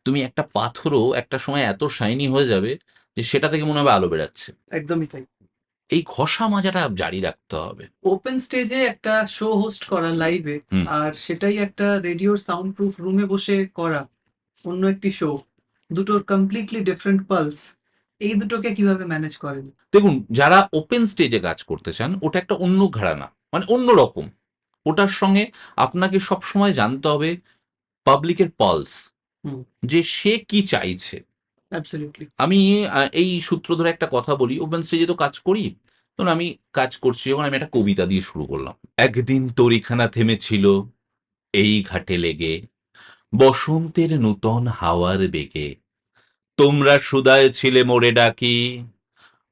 তুমি একটা পাথরও একটা সময় এত শাইনি হয়ে যাবে যে সেটা থেকে মনে হবে আলো বেরাচ্ছে। একদমই তাই। এই ঘষা মাজাটা জারি রাখতে হবে। ওপেন স্টেজে একটা শো হোস্ট করা লাইভে, হুম। আর সেটাই একটা রেডিওর সাউন্ড প্রুফ রুমে বসে করা অন্য একটি শো, দুটোর কমপ্লিটলি ডিফারেন্ট পালস। এই দুটোকে কিভাবে ম্যানেজ করেন? দেখুন, যারা ওপেন স্টেজে কাজ করতে চান, ওটা একটা অন্য ঘরানা, মানে অন্য রকম। ওটার সঙ্গে আপনাকে সবসময় জানতে হবে পাবলিকের পালস, হুম, যে সে কি চাইছে। অ্যাবসলিউটলি। আমি এই সূত্র ধরে একটা কথা বলি, ওপেন স্টেজে তো কাজ করি। ধরুন আমি কাজ করছি যখন, আমি একটা কবিতা দিয়ে শুরু করলাম। একদিন তরিখানা থেমেছিল এই ঘাটে লেগে, বসন্তের নূতন হাওয়ার বেগে, তোমরা সুদায় ছিলে মোরে ডাকি,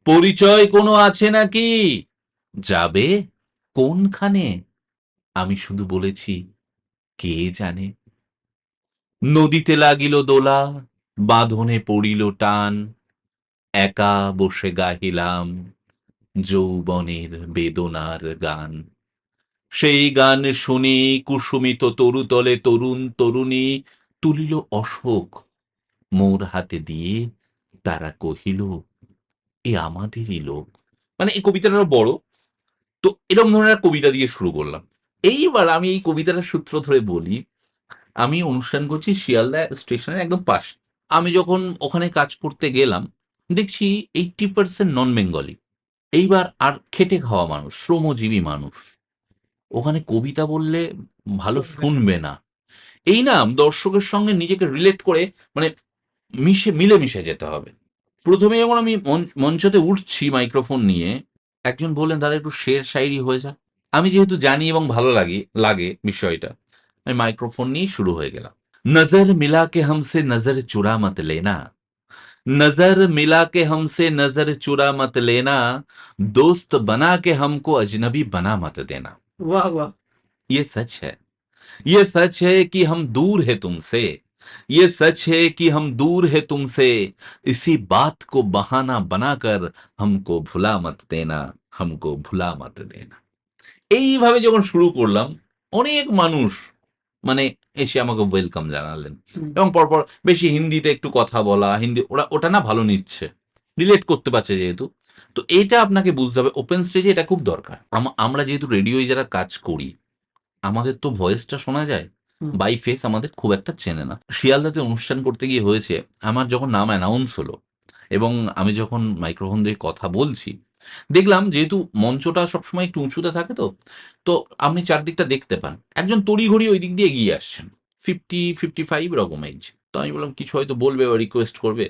পরিচয় কোনো আছে নাকি, যাবে কোনখানে, আমি শুধু বলেছি কে জানে। নদীতে লাগিল দোলা, বাঁধনে পড়িল টান, একা বসে গাহিলাম যৌবনের বেদনার গান। সেই গান শুনি কুসুমিত তরুতলে তরুণ তরুণী তুলিল অশোক মোর হাতে দিয়ে, তারা কহিল এ আমাদেরই লোক। মানে এই কবিতাটা আরো বড়। তো এরকম ধরনের একটা কবিতা দিয়ে শুরু করলাম। এইবার আমি এই কবিতাটার সূত্র ধরে বলি, আমি অনুষ্ঠান করছি শিয়ালদা স্টেশনের একদম পাশে। আমি যখন ওখানে কাজ করতে গেলাম, দেখছি 80% নন বেঙ্গলি। এইবার আর খেটে খাওয়া মানুষ, শ্রমজীবী মানুষ। ওখানে কবিতা বললে ভালো শুনবেন। শুনবে না। এই না, দর্শকের সঙ্গে নিজেকে রিলেট করে, মানে মিলেমিশে যেতে হবে। প্রথমে যখন আমি মঞ্চতে উঠছি মাইক্রোফোন নিয়ে, একজন বললেন, দাদা একটু শের শায়রি হয়ে যাক। আমি যেহেতু জানি এবং ভালো লাগে লাগে বিষয়টা, আমি মাইক্রোফোন নিয়ে শুরু হয়ে গেলাম। নজর মিলা কে हमसे नजर चुरा मत लेना, नजर मिला के हमसे नजर चुरा मत लेना, दोस्त बना के हमको अजनबी बना मत देना। বাহ, বাহ। ये सच है, ये सच है कि हम दूर है तुमसे, ये सच है कि हम दूर है तुमसे, इसी बात को बहाना बनाकर हमको भुला मत देना, हमको भुला मत देना। এইভাবে যখন শুরু করলাম, অনেক মানুষ মানে এসে আমাকে ওয়েলকাম জানালেন, হুম। এবং পরপর বেশি হিন্দিতে একটু কথা বলা, হিন্দি ওটা না ভালো নিচ্ছে, রিলেট করতে পারছে যেহেতু। তো এটা আপনাকে বুঝতে হবে, ওপেন স্টেজে এটা খুব দরকার। আমরা যেহেতু রেডিওয় যারা কাজ করি, আমাদের তো ভয়েসটা শোনা যায়, হুম। বাই ফেস আমাদের খুব একটা চেনে না। শিয়ালদাতে অনুষ্ঠান করতে গিয়ে হয়েছে, আমার যখন নাম অ্যানাউন্স হলো এবং আমি যখন মাইক্রোফোন দিয়ে কথা বলছি, দেখলাম যেহেতু মঞ্চটা সবসময় একটু উঁচুতে থাকে, তো আপনি চারদিকটা দেখতে পান, একজন তড়িঘড়ি ওই দিক দিয়ে এগিয়ে আসছেন, 50-55 এরকম এজ। তো আমি বললাম কিছু হয়তো বলবে বা রিকোয়েস্ট করবে,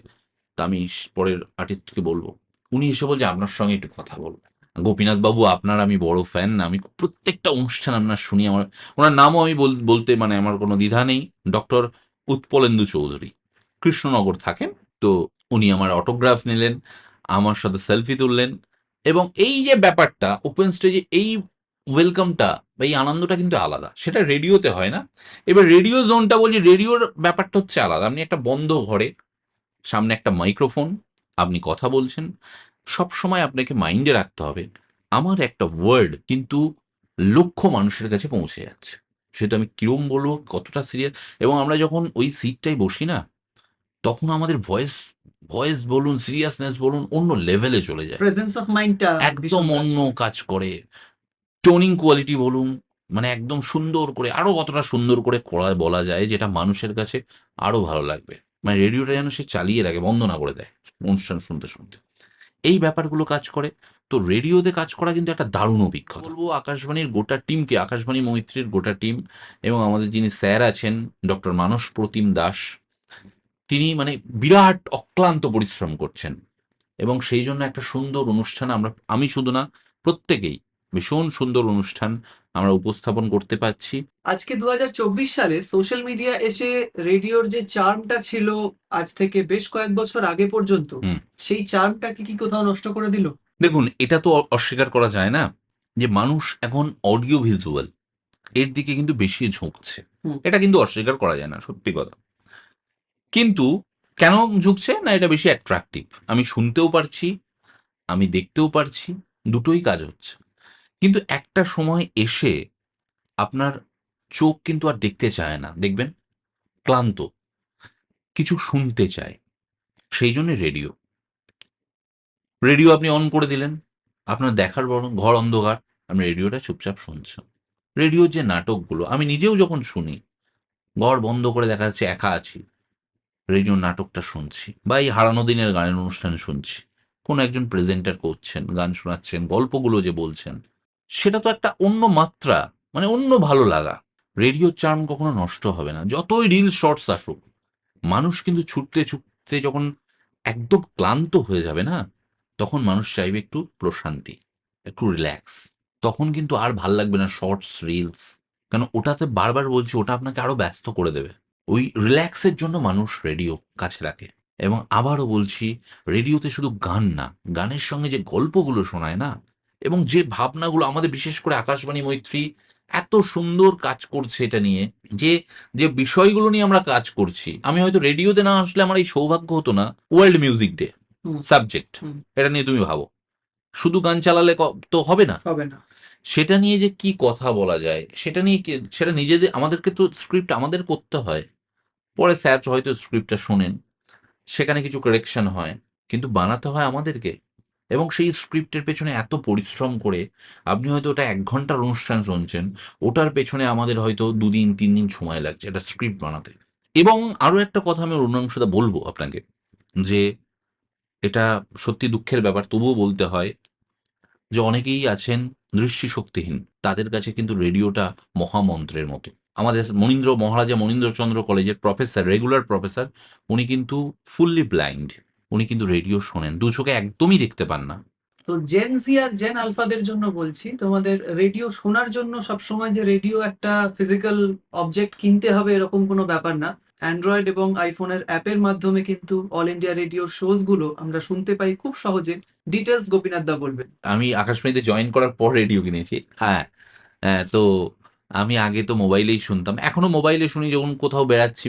তা আমি পরের আর্টিস্টকে বলবো। উনি এসে বলছে আপনার সঙ্গে একটু কথা বলবো। গোপীনাথ বাবু, আপনার আমি বড় ফ্যান, আমি প্রত্যেকটা অনুষ্ঠান আপনার শুনি। আমার ওনার নামও আমি বলতে মানে আমার কোনো দ্বিধা নেই, ডক্টর উৎপলেন্দু চৌধুরী, কৃষ্ণনগর থাকেন। তো উনি আমার অটোগ্রাফ নিলেন, আমার সাথে সেলফি তুললেন, এবং এই যে ব্যাপারটা ওপেন স্টেজে এই ওয়েলকামটা বা এই আনন্দটা কিন্তু আলাদা, সেটা রেডিওতে হয় না। এবার রেডিও জোনটা বলছি, রেডিওর ব্যাপারটা হচ্ছে আলাদা। আপনি একটা বন্ধ ঘরে, সামনে একটা মাইক্রোফোন, আপনি কথা বলছেন, সব সময় আপনাকে মাইন্ডে রাখতে হবে আমার একটা ওয়ার্ড কিন্তু লক্ষ মানুষের কাছে পৌঁছে যাচ্ছে। সেটা আমি কিরম বলবো, কতটা সিরিয়াস। এবং আমরা যখন ওই সিটটাই বসি না, তখন আমাদের ভয়েস ভয়েস বলুন, সিরিয়াসনেস বলুন, অন্য লেভেলে চলে যায়, প্রেজেন্স অফ মাইন্ডটা একদম ভীষণ কাজ অন্য করে। কাজ করে। টোনিং কোয়ালিটি বলুন, মানে একদম সুন্দর করে, আরো কতটা সুন্দর করে বলা যায় যেটা মানুষের কাছে আরো ভালো লাগবে। মানে রেডিওটা যেন সে চালিয়ে রাখে, বন্ধ না করে দেয় অনুষ্ঠান শুনতে শুনতে। এই ব্যাপারগুলো কাজ করে। তো রেডিওতে কাজ করা কিন্তু একটা দারুণ অভিজ্ঞতা। বলবো আকাশবাণীর গোটা টিমকে, আকাশবাণী মৈত্রীর গোটা টিম, এবং আমাদের যিনি স্যার আছেন ডক্টর মানস প্রতিম দাস, তিনি মানে বিরাট অক্লান্ত পরিশ্রম করছেন, এবং সেই জন্য একটা সুন্দর অনুষ্ঠান আমি শুধু না, প্রত্যেকেই ভীষণ সুন্দর অনুষ্ঠান আমরা উপস্থাপন করতে পারছি। আজকে 2024 সালে সোশ্যাল মিডিয়া এসে রেডিওর যে চার্মটা ছিল আজ থেকে বেশ কয়েক বছর আগে পর্যন্ত, হুম। সেই চার্মটাকে কি কোথাও নষ্ট করে দিল? দেখুন, এটা তো অস্বীকার করা যায় না যে মানুষ এখন অডিও ভিজুয়াল এর দিকে কিন্তু বেশি ঝুঁকছে। হুম। এটা কিন্তু অস্বীকার করা যায় না, সত্যি কথা। কিন্তু কেন ঝুঁকছে না, এটা বেশি অ্যাট্রাকটিভ, আমি শুনতেও পারছি, আমি দেখতেও পারছি, দুটোই কাজ হচ্ছে। কিন্তু একটা সময় এসে আপনার চোখ কিন্তু আর দেখতে চায় না, দেখবেন ক্লান্ত, কিছু শুনতে চায়। সেই জন্য রেডিও রেডিও আপনি অন করে দিলেন, আপনার দেখার বরং ঘর অন্ধকার, আপনি রেডিওটা চুপচাপ শুনছেন। রেডিওর যে নাটকগুলো আমি নিজেও যখন শুনি, ঘর বন্ধ করে দেখা যাচ্ছে একা আছি, রেডিও নাটকটা শুনছি, বা এই হারানো দিনের গানের অনুষ্ঠান শুনছি, কোন একজন প্রেজেন্টার করছেন, গান শোনাচ্ছেন, গল্পগুলো যে বলছেন, সেটা তো একটা অন্য মাত্রা, মানে অন্য ভালো লাগা। রেডিওর চার্ম কখনো নষ্ট হবে না, যতই রিল শর্টস আসুক। মানুষ কিন্তু ছুটতে ছুটতে যখন একদম ক্লান্ত হয়ে যাবে না, তখন মানুষ চাইবে একটু প্রশান্তি, একটু রিল্যাক্স। তখন কিন্তু আর ভাল লাগবে না শর্টস, রিলস, কেন ওটাতে বারবার বলছি ওটা আপনাকে আরো ব্যস্ত করে দেবে। ওই রিল্যাক্সের জন্য মানুষ রেডিও কাছে রাখে। এবং আবারও বলছি, রেডিওতে শুধু গান না, গানের সঙ্গে যে গল্পগুলো শোনায় না, এবং যে ভাবনাগুলো আমাদের, বিশেষ করে আকাশবাণী মৈত্রী এত সুন্দর কাজ করছে এটা নিয়ে, যে যে বিষয়গুলো নিয়ে আমরা কাজ করছি, আমি হয়তো রেডিওতে না আসলে আমার এই সৌভাগ্য হতো না। ওয়ার্ল্ড মিউজিক ডে হুম। সাবজেক্ট, হুম। এটা নিয়ে তুমি ভাবো, শুধু গান চালালে তো হবে না, হবে না। সেটা নিয়ে যে কি কথা বলা যায়, সেটা নিয়ে সেটা নিজেদের, আমাদেরকে তো স্ক্রিপ্ট আমাদের করতে হয়। পরে স্যার হয়তো স্ক্রিপ্টটা শোনেন, সেখানে কিছু কারেকশন হয়, কিন্তু বানাতে হয় আমাদেরকে। এবং সেই স্ক্রিপ্টের পেছনে এত পরিশ্রম করে, আপনি হয়তো ওটা 1 ঘন্টার অনুষ্ঠান শুনছেন, ওটার পেছনে আমাদের হয়তো 2 দিন 3 দিন সময় লাগছে একটা স্ক্রিপ্ট বানাতে। এবং আরো একটা কথা আমি অরুণাংশুদা বলবো আপনাকে, যে এটা সত্যি দুঃখের ব্যাপার, তবুও বলতে হয়, যে অনেকেই আছেন দৃষ্টিশক্তিহীন, তাদের কাছে কিন্তু রেডিওটা মহামন্ত্রের মতো। আমাদের মহারাজা মনীন্দ্রচন্দ্র কলেজের প্রফেসর, রেগুলার প্রফেসর, উনি কিন্তু ফুললি ব্লাইন্ড, উনি কিন্তু রেডিও শোনেন, দু চোখে একদমই দেখতে পান না। তো জেন জি আর জেন আলফাদের জন্য বলছি, তোমাদের রেডিও শোনার জন্য সবসময় যে রেডিও একটা ফিজিক্যাল অবজেক্ট কিনতে হবে এরকম কোনো ব্যাপার না। অ্যান্ড্রয়েড এবং আইফোনের অ্যাপের মাধ্যমে কিন্তু অল ইন্ডিয়া রেডিওর শোজ গুলো আমরা শুনতে পাই খুব সহজে। ডিটেলস গোপীনাথ দা বলবেন। আমি আকাশবাণীতে জয়েন করার পর রেডিও কিনেছি, হ্যাঁ। হ্যাঁ, তো আমি আগে তো মোবাইলেই শুনতাম, এখনো মোবাইলে শুনি যখন কোথাও বেড়াচ্ছি।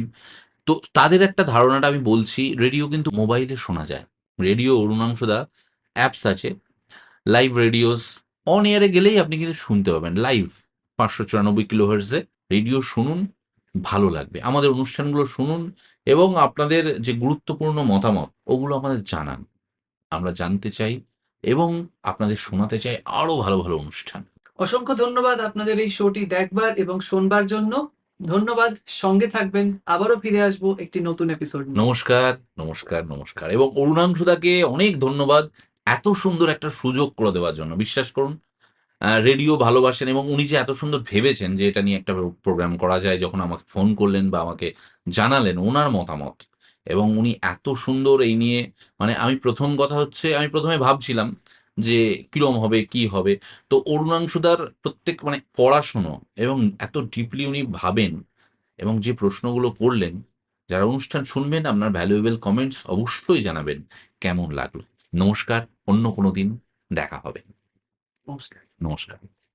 তো তাদের একটা ধারণাটা আমি বলছি, রেডিও কিন্তু মোবাইলে শোনা যায়। রেডিও অরুণাংশদা অ্যাপস আছে, লাইভ রেডিওস, অন এয়ারে গেলেই আপনি কিন্তু শুনতে পাবেন লাইভ 594 কিলোহার্টজে রেডিও শুনুন, ভালো লাগবে। আমাদের অনুষ্ঠানগুলো শুনুন এবং আপনাদের যে গুরুত্বপূর্ণ মতামত ওগুলো আমাদের জানান। আমরা জানতে চাই এবং আপনাদের শোনাতে চাই আরো ভালো, ভালো অনুষ্ঠান। অসংখ্য ধন্যবাদ আপনাদের এই শোটি দেখবার এবং শোনবার জন্য। ধন্যবাদ, সঙ্গে থাকবেন। আবারও ফিরে আসবো একটি নতুন এপিসোড নিয়ে। নমস্কার, নমস্কার, নমস্কার এবং অরুণাংশুদাকে অনেক ধন্যবাদ এত সুন্দর একটা সুযোগ করে দেওয়ার জন্য। বিশ্বাস করুন রেডিও ভালোবাসেন এবং উনি যে এত সুন্দর ভেবেছেন যে এটা নিয়ে একটা প্রোগ্রাম করা যায়, যখন আমাকে ফোন করলেন বা আমাকে জানালেন ওনার মতামত এবং উনি এত সুন্দর এই নিয়ে, মানে আমি প্রথম কথা হচ্ছে আমি প্রথমে ভাবছিলাম যে কিরম হবে কি হবে। তো অরুণাংশুদার প্রত্যেক মানে পড়াশুনো এবং এত ডিপলি উনি ভাবেন এবং যে প্রশ্নগুলো করলেন, যারা অনুষ্ঠান শুনবেন আপনার ভ্যালুয়েবল কমেন্টস অবশ্যই জানাবেন কেমন লাগলো। নমস্কার, অন্য কোনো দিন দেখা হবে। নমস্কার। নমস্কার।